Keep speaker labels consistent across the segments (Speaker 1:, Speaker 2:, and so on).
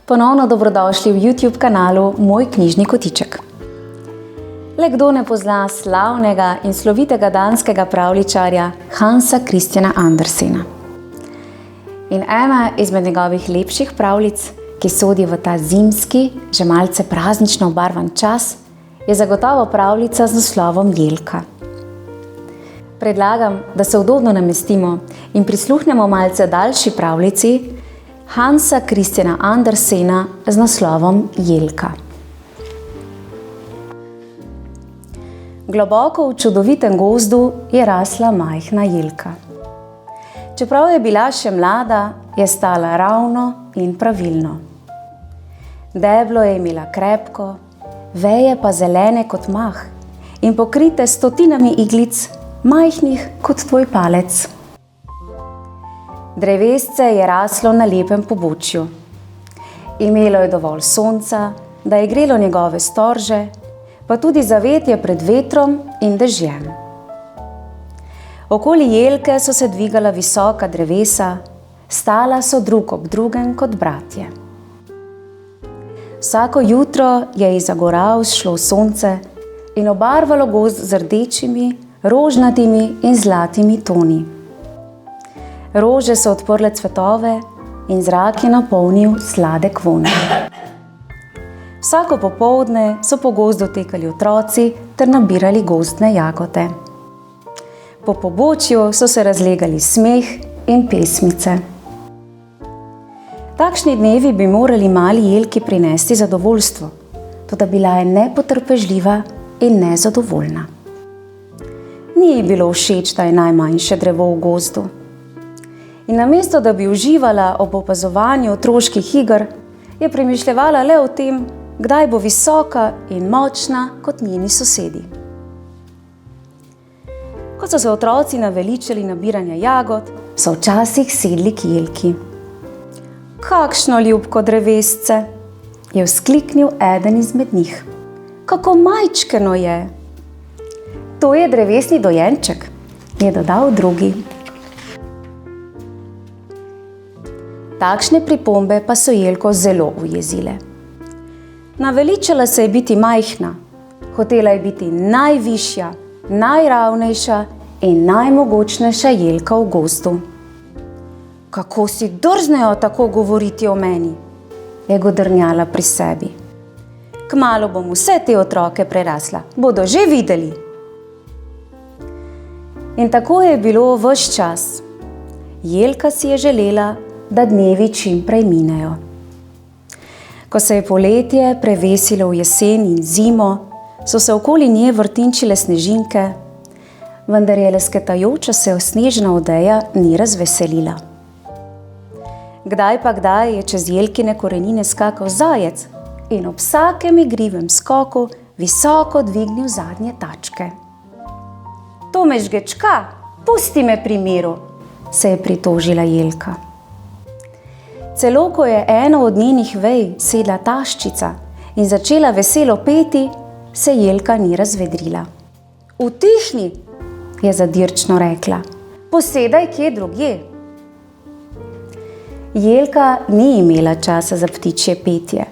Speaker 1: Ponovno dobrodošli v YouTube kanalu Moj knjižni kotiček. Le kdo ne pozna slavnega in slovitega danskega pravljičarja Hansa Christiana Andersena. In ena izmed njegovih lepših pravljic, ki sodi v ta zimski, že malce praznično obarvan čas, je zagotovo pravljica z naslovom Jelka. Predlagam, da se udobno namestimo in prisluhnemo malce daljši pravljici Hansa Christiana Andersena z naslovom Jelka. Globoko v čudovitem gozdu je rasla majhna jelka. Čeprav je bila še mlada, je stala ravno in pravilno. Deblo je imela krepko, veje pa zelene kot mah in pokrite s stotinami iglic, majhnih kot tvoj palec. Drevesce je raslo na lepem pobočju. Imelo je dovolj sonca, da je grelo njegove storže, pa tudi zavetje pred vetrom in dežjem. Okoli jelke so se dvigala visoka drevesa, stala so drug ob drugem kot bratje. Vsako jutro je izza gora vzšlo sonce in obarvalo gozd z rdečimi, rožnatimi in zlatimi toni. Rože so odprle cvetove in zrak je napolnil sladek vonj. Vsako popoldne so po gozdu tekali otroci ter nabirali gozdne jagode. Po pobočju so se razlegali smeh in pesmice. Takšni dnevi bi morali mali jelki prinesti zadovoljstvo, toda bila je nepotrpežljiva in nezadovoljna. Ni ji bilo všeč, da je najmanjše drevo v gozdu. In namesto, da bi uživala ob opazovanju otroških iger, je premišljevala le o tem, kdaj bo visoka in močna kot njeni sosedi. Ko so se otroci naveličali nabiranja jagod, so včasih sedli k jelki. Kakšno ljubko drevesce, je vzkliknil eden izmed njih. Kako majčkeno je. To je drevesni dojenček, je dodal drugi. Takšne pripombe pa so jelko zelo ujezile. Naveličala se je biti majhna, hotela je biti najvišja, najravnejša in najmogočnejša jelka v gozdu. Kako si drznejo tako govoriti o meni, je godrnjala pri sebi. Kmalu bom vse te otroke prerasla, bodo že videli. In tako je bilo ves čas. Jelka si je želela, da dnevi čim prej minejo. Ko se je poletje prevesilo v jesen in zimo, so se okoli nje vrtinčile snežinke, vendar je lesketajoča se snežna odeja ni razveselila. Kdaj pa kdaj je čez jelkine korenine skakal zajec in ob vsakem igrivem skoku visoko dvignil zadnje tačke. To me žgečka, pusti me pri miru, se je pritožila jelka. Celo ko je eno od njenih vej sedla taščica in začela veselo peti, se jelka ni razvedrila. Utihni, je zadirčno rekla, posedaj kje drugje. Jelka ni imela časa za ptičje petje.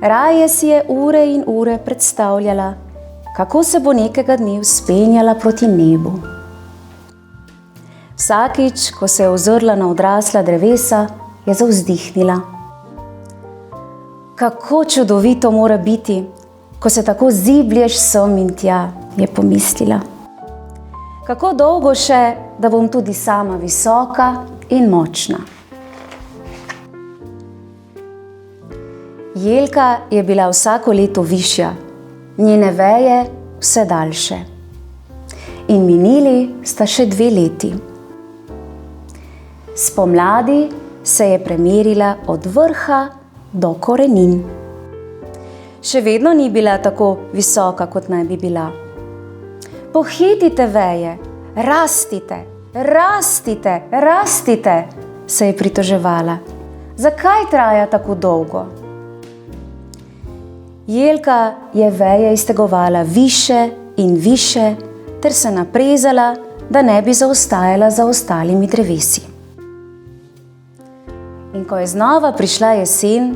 Speaker 1: Raje si je ure in ure predstavljala, kako se bo nekega dne vzpenjala proti nebu. Vsakič, ko se je ozrla na odrasla drevesa, je zavzdihnila. Kako čudovito mora biti, ko se tako ziblješ sem in tja, je pomislila. Kako dolgo še, da bom tudi sama visoka in močna. Jelka je bila vsako leto višja, njene veje vse daljše. In minili sta še 2 leti. Spomladi se je premerila od vrha do korenin. Še vedno ni bila tako visoka, kot naj bi bila. Pohitite veje, rastite, rastite, rastite, se je pritoževala. Zakaj traja tako dolgo? Jelka je veje iztegovala više in više ter se naprezala, da ne bi zaostajala za ostalimi drevesi. In ko je znova prišla jesen,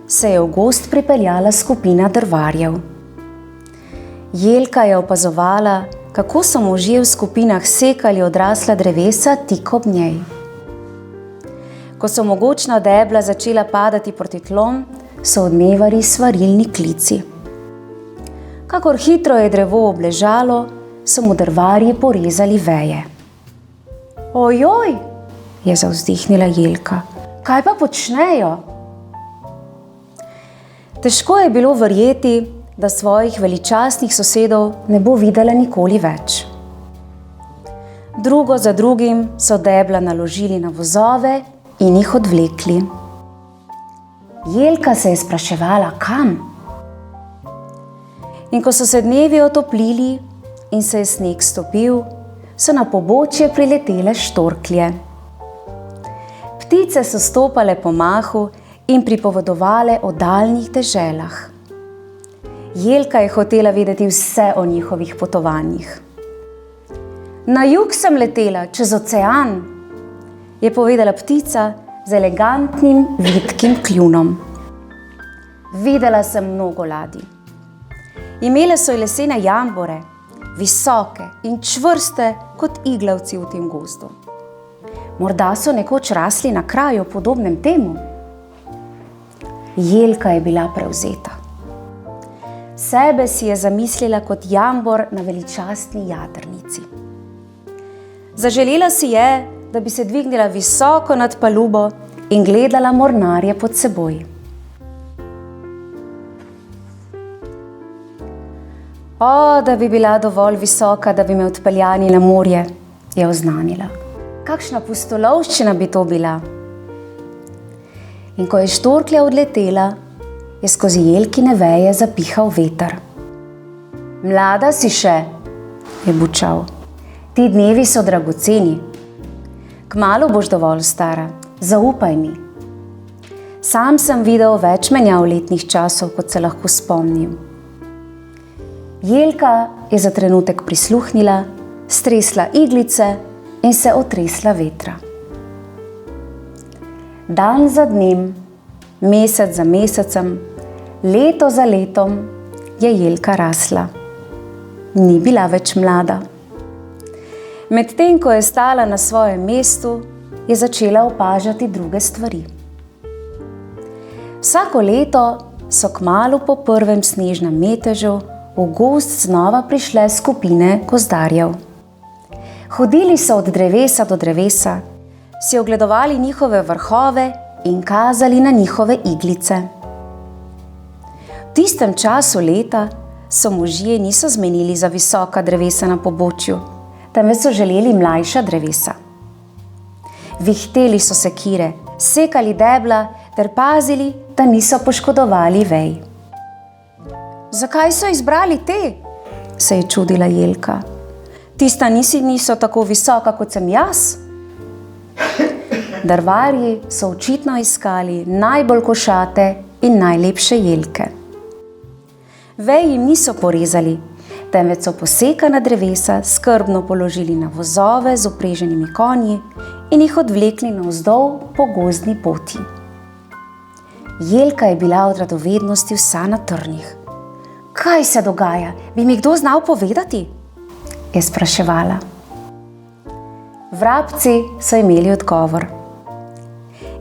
Speaker 1: se je v gozd pripeljala skupina drvarjev. Jelka je opazovala, kako so možje v skupinah sekali odrasla drevesa tik ob njej. Ko so mogočna debla začela padati proti tlom, so odmevali svarilni klici. Kakor hitro je drevo obležalo, so mu drvarji porezali veje. Ojoj, je zavzdihnila Jelka, kaj pa počnejo? Težko je bilo verjeti, da svojih veličastnih sosedov ne bo videla nikoli več. Drugo za drugim so debla naložili na vozove in jih odvlekli. Jelka se je spraševala, kam? In ko so se dnevi otoplili in se je sneg stopil, so na pobočje priletele štorklje. Ptice so stopale po mahu in pripovedovale o daljnih deželah. Jelka je hotela vedeti vse o njihovih potovanjih. Na jug sem letela, čez ocean, je povedala ptica z elegantnim, vitkim kljunom. Videla sem mnogo ladij. Imele so lesene jambore, visoke in čvrste kot iglavci v tem gozdu. Morda so nekoč rasli na kraju podobnem temu. Jelka je bila prevzeta. Sebe si je zamislila kot jambor na veličastni jadrnici. Zaželela si je, da bi se dvignila visoko nad palubo in gledala mornarje pod seboj. O, da bi bila dovolj visoka, da bi me odpeljali na morje, je oznanila. Kakšna pustolovščina bi to bila? In ko je štorklja odletela, je skozi jelkine veje zapihal veter. Mlada si še, je bučal. Ti dnevi so dragoceni. Kmalu boš dovolj stara, zaupaj mi. Sam sem videl več menjav letnih časov, kot se lahko spomnim. Jelka je za trenutek prisluhnila, stresla iglice in se otresla vetra. Dan za dnem, mesec za mesecem, leto za letom je Jelka rasla. Ni bila več mlada. Medtem ko je stala na svojem mestu, je začela opažati druge stvari. Vsako leto so kmalu po prvem snežnem metežu v gozd znova prišle skupine gozdarjev. Hodili so od drevesa do drevesa, si ogledovali njihove vrhove in kazali na njihove iglice. V tistem času leta so možje niso zmenili za visoka drevesa na pobočju, temveč so želeli mlajša drevesa. Vihteli so sekire, sekali debla ter pazili, da niso poškodovali vej. Zakaj so izbrali te? Se je čudila Jelka. Tista niso tako visoka, kot sem jaz. Drvarji so očitno iskali najbolj košate in najlepše jelke. Vej jim niso porezali, temveč so posekana drevesa skrbno položili na vozove z upreženimi konji in jih odvlekli navzdol po gozdni poti. Jelka je bila od radovednosti vsa na trnih. Kaj se dogaja? Bi mi kdo znal povedati? Je spraševala. Vrabci so imeli odgovor.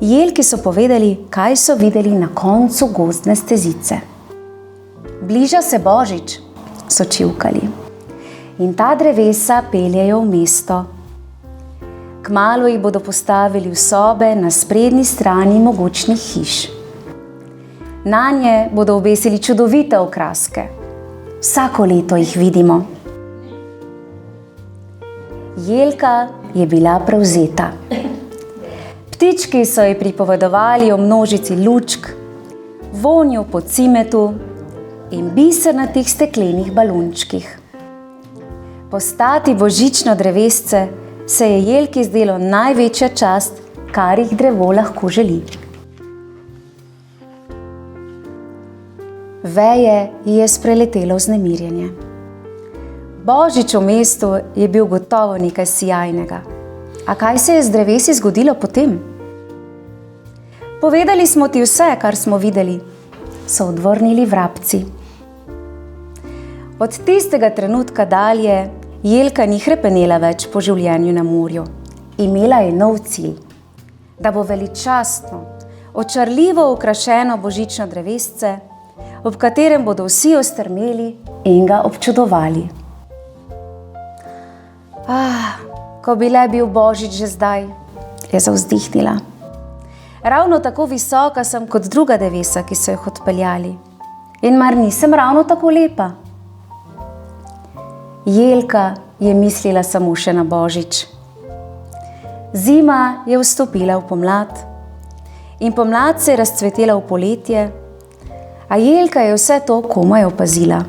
Speaker 1: Jelki so povedali, kaj so videli na koncu gozdne stezice. Bliža se Božič, so čivkali. In ta drevesa peljejo v mesto. Kmalu jih bodo postavili v sobe na sprednji strani mogočnih hiš. Nanje bodo obesili čudovite okraske. Vsako leto jih vidimo. Jelka je bila prevzeta. Ptički so ji pripovedovali o množici lučk, vonju po cimetu in bisernatih steklenih balončkih. Postati božično drevesce se je Jelki zdelo največja čast, kar jih drevo lahko želi. Veje ji je spreletelo vznemirjenje. Božič v mestu je bil gotovo nekaj sijajnega. A kaj se je z drevesi zgodilo potem? Povedali smo ti vse, kar smo videli, so odvrnili vrabci. Od tistega trenutka dalje Jelka ni hrepenela več po življenju na morju. Imela je nov cilj, da bo veličastno, očarljivo okrašeno božično drevesce, ob katerem bodo vsi ostrmeli in ga občudovali. Ko bi le bil Božič že zdaj, je zavzdihnila. Ravno tako visoka sem kot druga drevesa, ki so jih odpeljali. In mar nisem ravno tako lepa? Jelka je mislila samo še na Božič. Zima je vstopila v pomlad in pomlad se je razcvetela v poletje, a Jelka je vse to komaj opazila.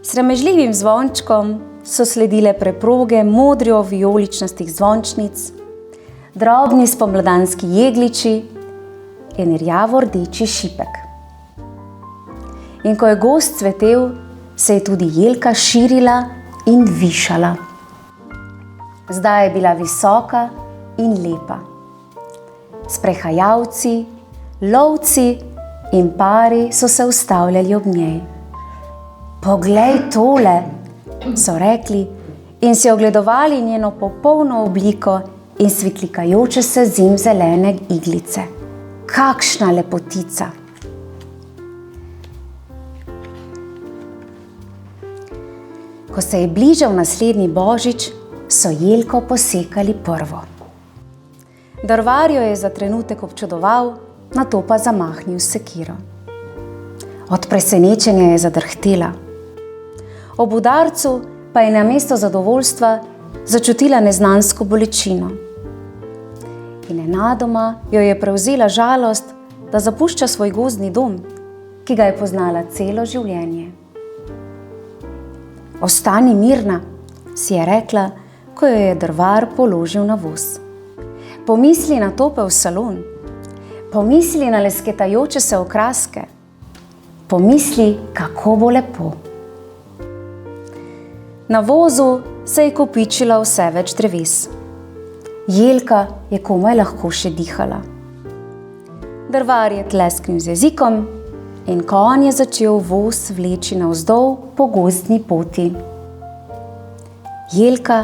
Speaker 1: Sramežljivim zvončkom so sledile preproge modro-vijoličnastih zvončnic, drobni spomladanski jegliči in rjavo-rdeči šipek. In ko je gozd cvetel, se je tudi Jelka širila in višala. Zdaj je bila visoka in lepa. Sprehajalci, lovci in pari so se ustavljali ob njej. Poglej tole, so rekli in si ogledovali njeno popolno obliko in svitlikajoče se zimzelene iglice. Kakšna lepotica! Ko se je bližal naslednji Božič, so Jelko posekali prvo. Drvar jo je za trenutek občudoval, nato pa zamahnil s sekiro. Od presenečenja je zadrhtela. Ob udarcu pa je namesto zadovoljstva začutila neznansko bolečino. In nenadoma jo je prevzela žalost, da zapušča svoj gozdni dom, ki ga je poznala celo življenje. Ostani mirna, si je rekla, ko jo je drvar položil na voz. Pomisli na topel salon, pomisli na lesketajoče se okraske, pomisli, kako bo lepo. Na vozu se je kopičilo vse več dreves. Jelka je komaj lahko še dihala. Drvar je tlesknil z jezikom in konj je začel voz vleči navzdol po gozdni poti. Jelka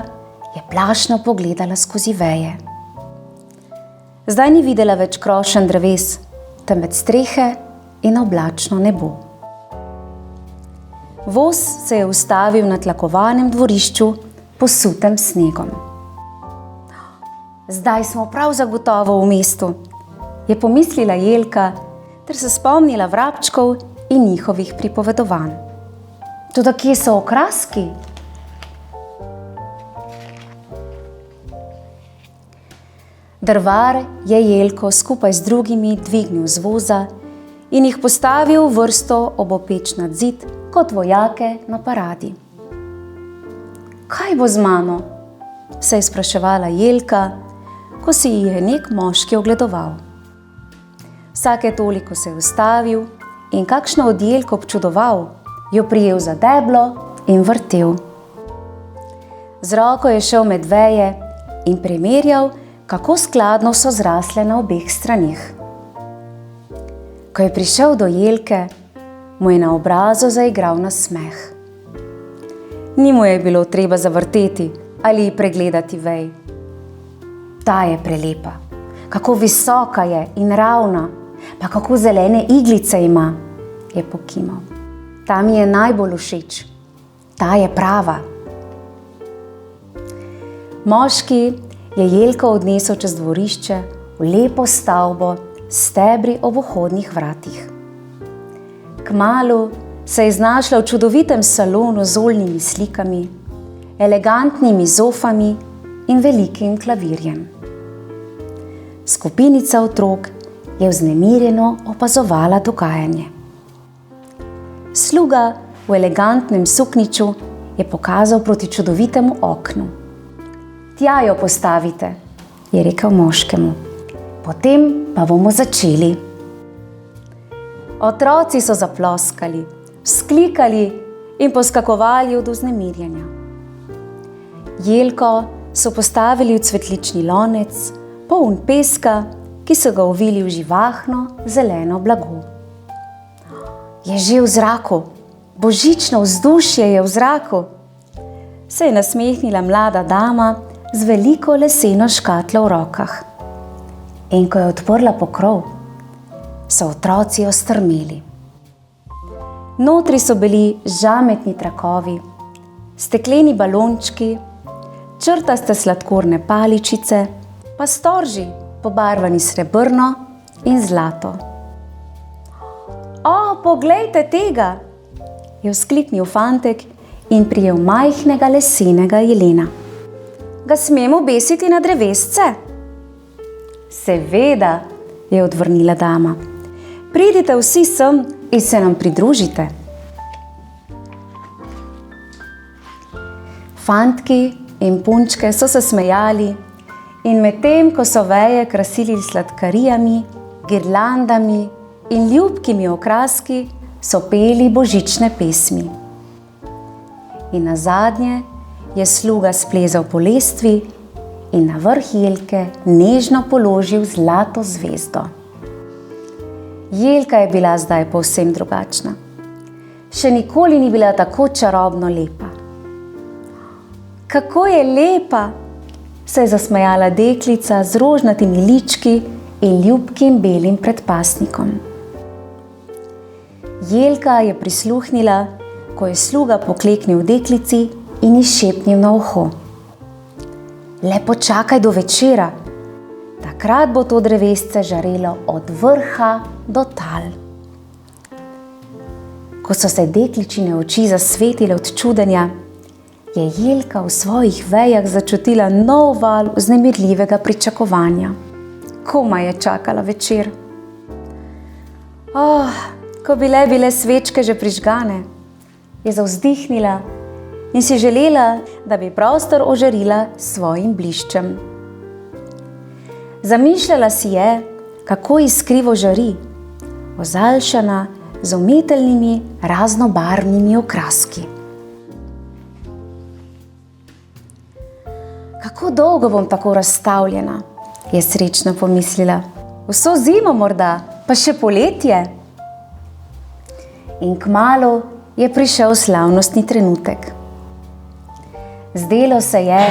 Speaker 1: je plašno pogledala skozi veje. Zdaj ni videla več krošenj dreves, temveč strehe in oblačno nebo. Voz se je ustavil na tlakovanem dvorišču, posutem snegom. Zdaj smo prav zagotovo v mestu, je pomislila Jelka, ter se spomnila vrabčkov in njihovih pripovedovanj. Toda kje so okraski? Drvar je Jelko skupaj z drugimi dvignil z voza in jih postavil v vrsto obopeč nad zid, kot vojake na paradi. Kaj bo z mano? Se je spraševala Jelka, ko si jih je nek moški ogledoval. Vsake toliko se je ustavil in kakšno od Jelko občudoval, jo prijel za deblo in vrtel. Z roko je šel med veje in primerjal, kako skladno so zrasle na obeh stranih. Ko je prišel do Jelke, mu je na obrazu zaigral nasmeh. Ni mu je bilo treba zavrteti ali pregledati vej. Ta je prelepa, kako visoka je in ravna, pa kako zelene iglice ima, je pokimal. Ta mi je najbolj všeč, ta je prava. Moški je Jelko odnesel čez dvorišče v lepo stavbo s stebri ob vhodnih vratih. Kmalu se je znašla v čudovitem salonu z oljnimi slikami, elegantnimi zofami in velikim klavirjem. Skupinica otrok je vznemirjeno opazovala dogajanje. Sluga v elegantnem suknjiču je pokazal proti čudovitemu oknu. Tja jo postavite, je rekel moškemu. Potem pa bomo začeli. Otroci so zaploskali, vzklikali in poskakovali od vznemirjenja. Jelko so postavili v cvetlični lonec, poln peska, ki so ga ovili v živahno zeleno blago. Je že v zraku, božično vzdušje je v zraku, se je nasmehnila mlada dama z veliko leseno škatlo v rokah. In ko je odprla pokrov, so otroci ostrmeli. Notri so bili žametni trakovi, stekleni balončki, črtaste sladkorne paličice, pa storži, pobarvani srebrno in zlato. O, poglejte tega, je vzkliknil fantek in prijel majhnega lesenega jelena. Ga smemo obesiti na drevesce? Seveda, je odvrnila dama. Pridite vsi sem in se nam pridružite. Fantki in punčke so se smejali in medtem, ko so veje krasili s sladkarijami, girlandami in ljubkimi okraski, so peli božične pesmi. In nazadnje je sluga splezal po lestvi in na vrh jelke nežno položil zlato zvezdo. Jelka je bila zdaj povsem drugačna. Še nikoli ni bila tako čarobno lepa. Kako je lepa, se je zasmejala deklica z rožnatimi lički in ljubkim belim predpasnikom. Jelka je prisluhnila, ko je sluga pokleknil deklici in ji šepnil na uho. Le počakaj do večera, takrat bo to drevesce žarelo od vrha do tal. Ko so se dekličine oči zasvetile od čudenja, je Jelka v svojih vejah začutila nov val vznemirljivega pričakovanja. Komaj je čakala večer. Ko bi le bile svečke že prižgane, je zavzdihnila in si želela, da bi prostor ožarila s svojim bliščem. Zamišljala si je, kako iskrivo žari, ozaljšana z umetelnimi raznobarvnimi okraski. Kako dolgo bom tako razstavljena, je srečno pomislila. Vso zimo morda, pa še poletje. In kmalu je prišel slavnostni trenutek. Zdelo se je,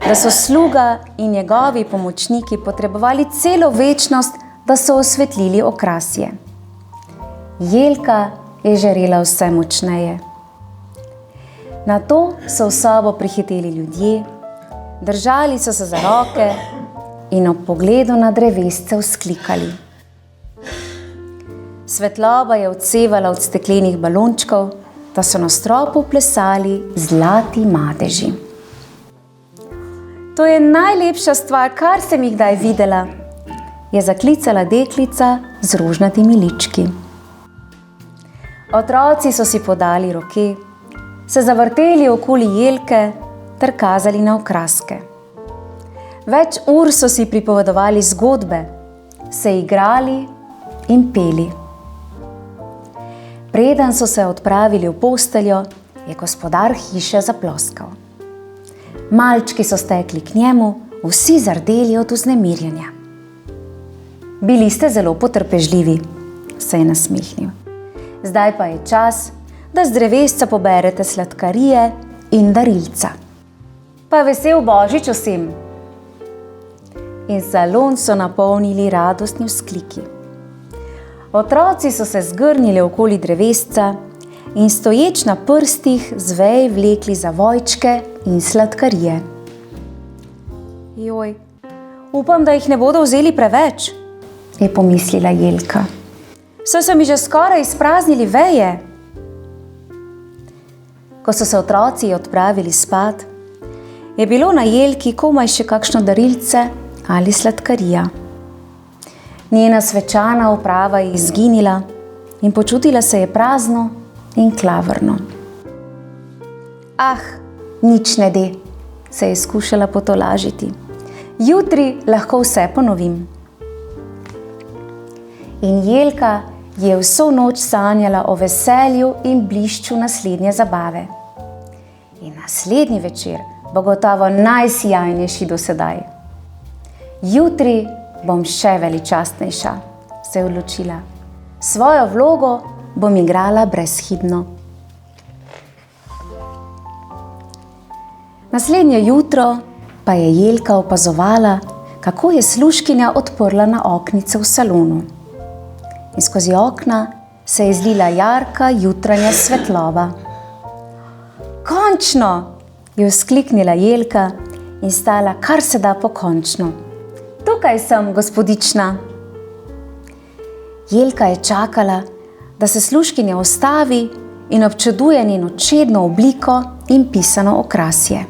Speaker 1: da so sluga in njegovi pomočniki potrebovali celo večnost, da so osvetlili okrasje. Jelka je žarela vse močneje. Nato so v sobo prihiteli ljudje, držali so se za roke in ob pogledu na drevesce vzklikali. Svetloba je odsevala od steklenih balončkov, da so na stropu plesali zlati madeži. To je najlepša stvar, kar sem jih kdaj videla, je zaklicala deklica z rožnatimi lički. Otroci so si podali roke, se zavrteli okoli jelke ter kazali na okraske. Več ur so si pripovedovali zgodbe, se igrali in peli. Preden so se odpravili v posteljo, je gospodar hiše zaploskal. Malčki so stekli k njemu, vsi zardeli od vznemirjenja. Bili ste zelo potrpežljivi, se je nasmehnil. Zdaj pa je čas, da z drevesca poberete sladkarije in darilca. Pa vesel božič vsem! In salon so napolnili radostni vzkliki. Otroci so se zgrnili okoli drevesca in stoječ na prstih z vej vlekli zavojčke in sladkarije. Joj, upam, da jih ne bodo vzeli preveč, je pomislila Jelka. Saj so mi že skoraj izpraznili veje. Ko so se otroci odpravili spat, je bilo na Jelki komaj še kakšno darilce ali sladkarija. Njena svečana oprava je izginila in počutila se je prazno in klavrno. Nič ne de, se je skušala potolažiti. Jutri lahko vse ponovim. In Jelka je vso noč sanjala o veselju in blišču naslednje zabave. In naslednji večer bo gotovo najsijajnejši do sedaj. Jutri bom še veličastnejša, se je odločila. Svojo vlogo bom igrala brezhibno. Naslednje jutro pa je Jelka opazovala, kako je služkinja odprla na oknice v salonu. In skozi okna se je zlila jarka jutranja svetloba. Končno, je vzkliknila Jelka in stala kar se da pokončno. Tukaj sem, gospodična. Jelka je čakala, da se služkinja ustavi in občuduje njeno čedno obliko in pisano okrasje.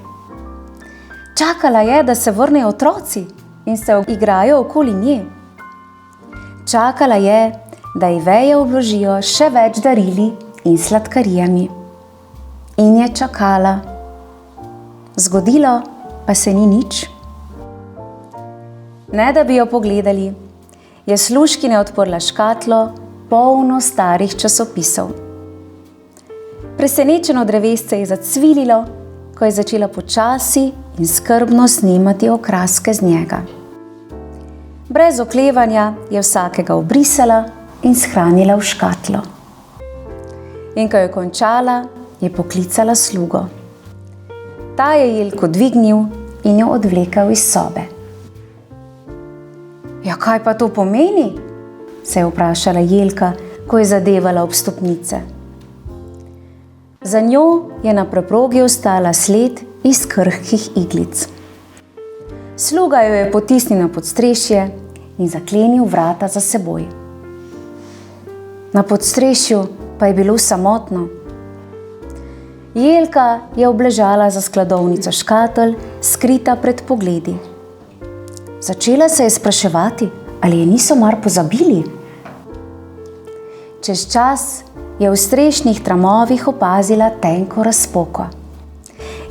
Speaker 1: Čakala je, da se vrnejo otroci in se igrajo okoli nje. Čakala je, da ji veje obložijo še več darili in sladkarijami. In je čakala. Zgodilo pa se ni nič. Ne da bi jo pogledali, je služkinja odprla škatlo, polno starih časopisov. Presenečeno drevesce je zacvililo, ko je začela počasi in skrbno snemati okraske z njega. Brez oklevanja je vsakega obrisala in shranila v škatlo. In ko je končala, je poklicala slugo. Ta je Jelko dvignil in jo odvlekel iz sobe. Ja, kaj pa to pomeni? Se je vprašala Jelka, ko je zadevala ob stopnice. Za njo je na preprogi ostala sled iz krhkih iglic. Sluga jo je potisnil na podstrešje in zaklenil vrata za seboj. Na podstrešju pa je bilo samotno. Jelka je obležala za skladovnico škatelj, skrita pred pogledi. Začela se je spraševati, ali je niso mar pozabili. Čez čas je v strešnih tramovih opazila tenko razpoko.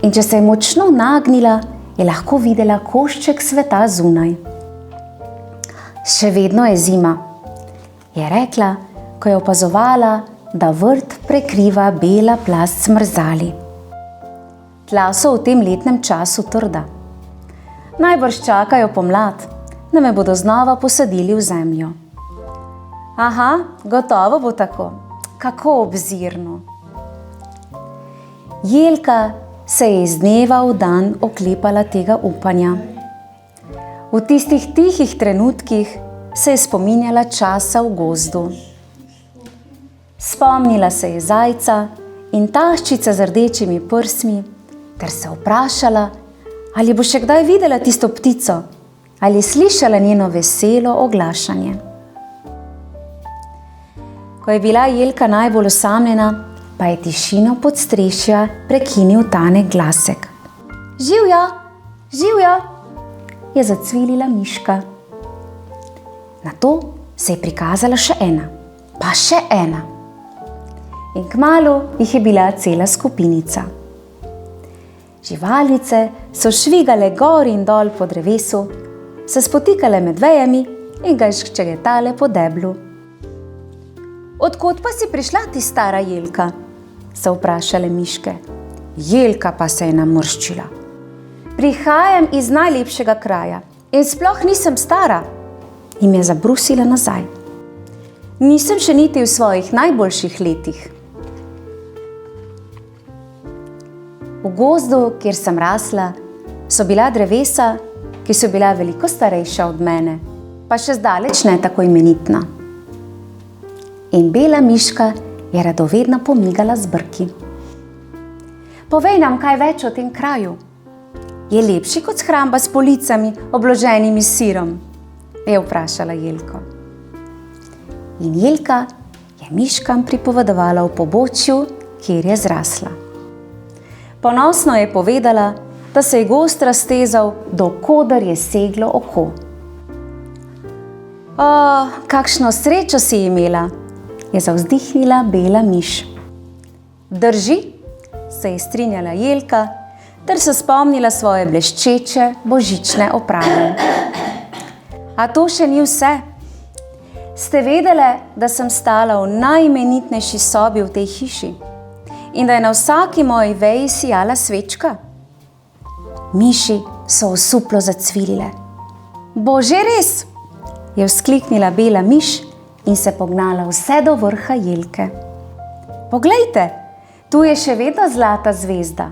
Speaker 1: In če se je močno nagnila, je lahko videla košček sveta zunaj. Še vedno je zima, je rekla, ko je opazovala, da vrt prekriva bela plast smrzali. Tla so v tem letnem času trda. Najbrž čakajo pomlad, da me bodo znova posadili v zemljo. Aha, gotovo bo tako. Kako obzirno. Jelka se je iz dneva v dan oklepala tega upanja. V tistih tihih trenutkih se je spominjala časa v gozdu. Spomnila se je zajca in taščice z rdečimi prsmi ter se vprašala, ali bo še kdaj videla tisto ptico ali slišala njeno veselo oglašanje. Ko je bila Jelka najbolj osamljena, pa je tišino podstrešja prekinil tanek glasek. Živjo, živjo, je zacvilila miška. Nato se je prikazala še ena, pa še ena. In kmalu jih je bila cela skupinica. Živalice so švigale gor in dol po drevesu, se spotikale med vejami in ga ščegetale po deblu. Odkot pa si prišla ti, stara Jelka? So vprašale miške. Jelka pa se je namrščila. Prihajam iz najlepšega kraja in sploh nisem stara, jim je zabrusila nazaj. Nisem še niti v svojih najboljših letih. V gozdu, kjer sem rasla, so bila drevesa, ki so bila veliko starejša od mene, pa še zdaleč ne tako imenitna. In bela miška je radovedno pomigala z brki. Povej nam kaj več o tem kraju. Je lepši kot shramba s policami, obloženimi s sirom? Je vprašala Jelko. In Jelka je miškam pripovedovala o pobočju, kjer je zrasla. Ponosno je povedala, da se je gozd raztezal, do koder je seglo oko. O, kakšno srečo si imela, je zavzdihnila bela miš. Drži, se je strinjala Jelka, ter se spomnila svoje bleščeče božične oprave. A to še ni vse. Ste vedele, da sem stala v najimenitnejši sobi v tej hiši in da je na vsaki moji veji sijala svečka? Miši so osuplo zacvilile. Bože, res, je vzkliknila bela miš in se pognala vse do vrha jelke. Poglejte, tu je še vedno zlata zvezda.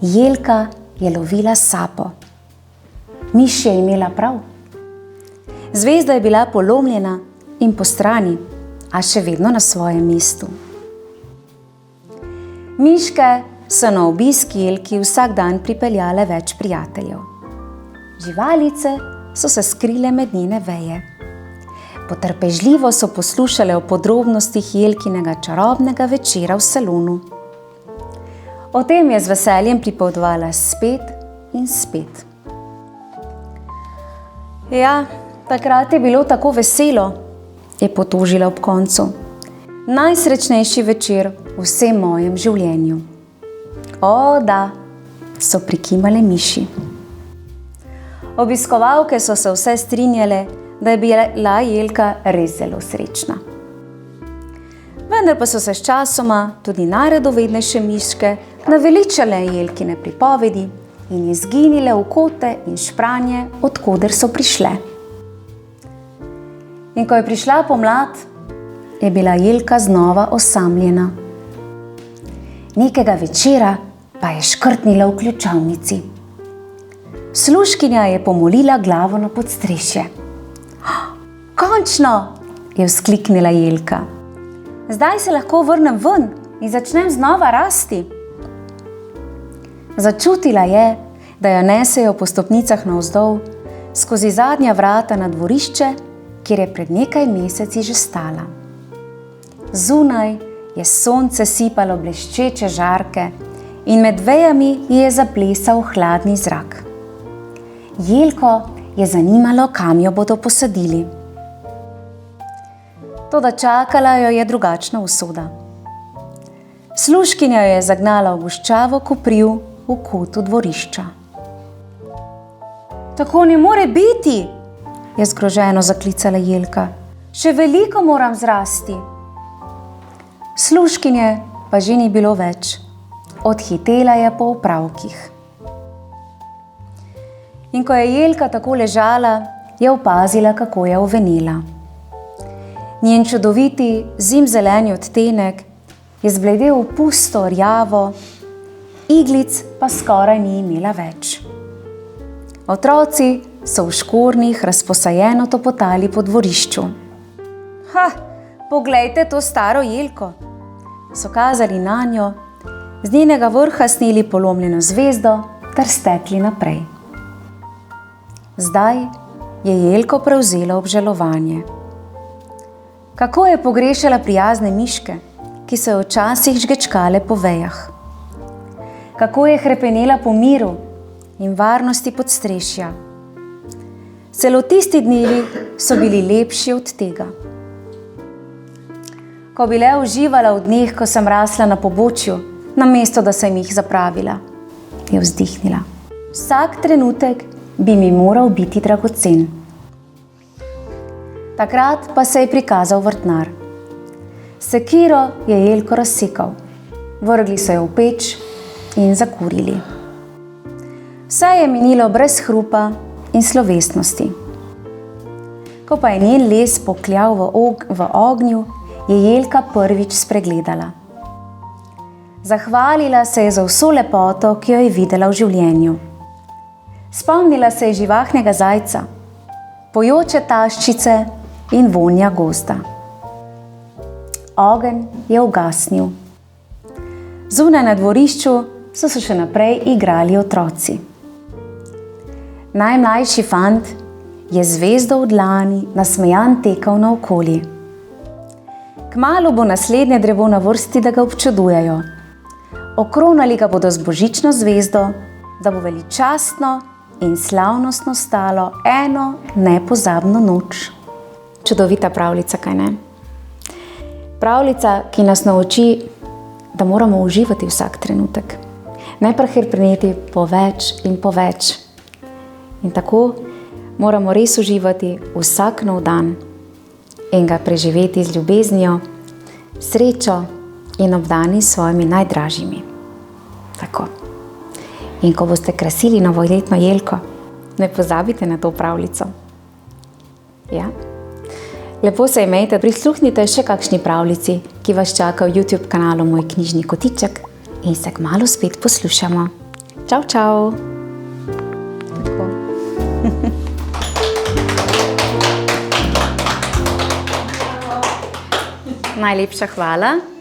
Speaker 1: Jelka je lovila sapo. Miš je imela prav. Zvezda je bila polomljena in postrani, a še vedno na svojem mestu. Miške so na obisk jelki vsak dan pripeljale več prijateljev. Živalice so se skrile med njene veje. Potrpežljivo so poslušale o podrobnostih jelkinega čarobnega večera v salonu. O tem je z veseljem pripovedovala spet in spet. Ja, takrat je bilo tako veselo, je potožila ob koncu. Najsrečnejši večer v vsem mojem življenju. O, da, so prikimale miši. Obiskovalke so se vse strinjale, da je bila jelka res zelo srečna. Vendar pa so se s časoma tudi najradovednejše miške naveličale jelkine pripovedi in izginile v kote in špranje, od koder so prišle. In ko je prišla pomlad, je bila jelka znova osamljena. Nekega večera pa je škrtnila v ključavnici. Služkinja je pomolila glavo na podstrešje. Končno, je vzkliknila jelka. Zdaj se lahko vrnem ven in začnem znova rasti. Začutila je, da jo nesejo po stopnicah navzdol skozi zadnja vrata na dvorišče, kjer je pred nekaj meseci že stala. Zunaj je sonce sipalo bleščeče žarke in med vejami je zaplesal hladni zrak. Jelko je zanimalo, kam jo bodo posadili. Toda čakala jo je drugačna usoda. Služkinja jo je zagnala v goščavo kopriv v kotu dvorišča. Tako ne more biti, je zgroženo zaklicala jelka. Še veliko moram zrasti. Služkinje pa že ni bilo več. Odhitela je po opravkih. In ko je jelka tako ležala, je opazila, kako je ovenela. Njen čudoviti zimzeleni odtenek je zbledel v pusto rjavo, iglic pa skoraj ni imela več. Otroci so v škornjih razposajeno topotali po dvorišču. Poglejte to staro jelko, so kazali nanjo, z njenega vrha sneli polomljeno zvezdo ter stekli naprej. Zdaj je jelko prevzelo obžalovanje. Kako je pogrešala prijazne miške, ki so jo včasih žgečkale po vejah. Kako je hrepenela po miru in varnosti podstrešja. Celo tisti dnevi so bili lepši od tega. Ko bi le uživala v dneh, ko sem rasla na pobočju, namesto da sem jih zapravila, je vzdihnila. Vsak trenutek bi mi moral biti dragocen. Takrat pa se je prikazal vrtnar. Sekiro je jelko razsekal, vrgli so jo v peč in zakurili. Vse je minilo brez hrupa in slovesnosti. Ko pa je njen les pokljal v ognju, je jelka prvič spregledala. Zahvalila se je za vso lepoto, ki jo je videla v življenju. Spomnila se je živahnega zajca, pojoče taščice in vonja gozda. Ogenj je ugasnil. Zunaj na dvorišču so se še naprej igrali otroci. Najmlajši fant je zvezdo v dlani nasmejan tekal naokoli. Kmalu bo naslednje drevo na vrsti, da ga občudujejo. Okronali ga bodo z božično zvezdo, da bo veličastno in slavnostno stalo eno nepozabno noč. Čudovita pravljica, kaj ne? Pravljica, ki nas nauči, da moramo uživati vsak trenutek. Ne prehiteti po več in po več. In tako moramo res uživati vsak nov dan in ga preživeti z ljubeznijo, srečo in obdani s svojimi najdražjimi. Tako. In ko boste krasili novoletno jelko, ne pozabite na to pravljico. Ja? Lepo se imejte, prisluhnite še kakšni pravljici, ki vas čaka v YouTube kanalu Moj knjižni kotiček in se kmalu spet poslušamo. Čau, čau! Tako. Najlepša hvala.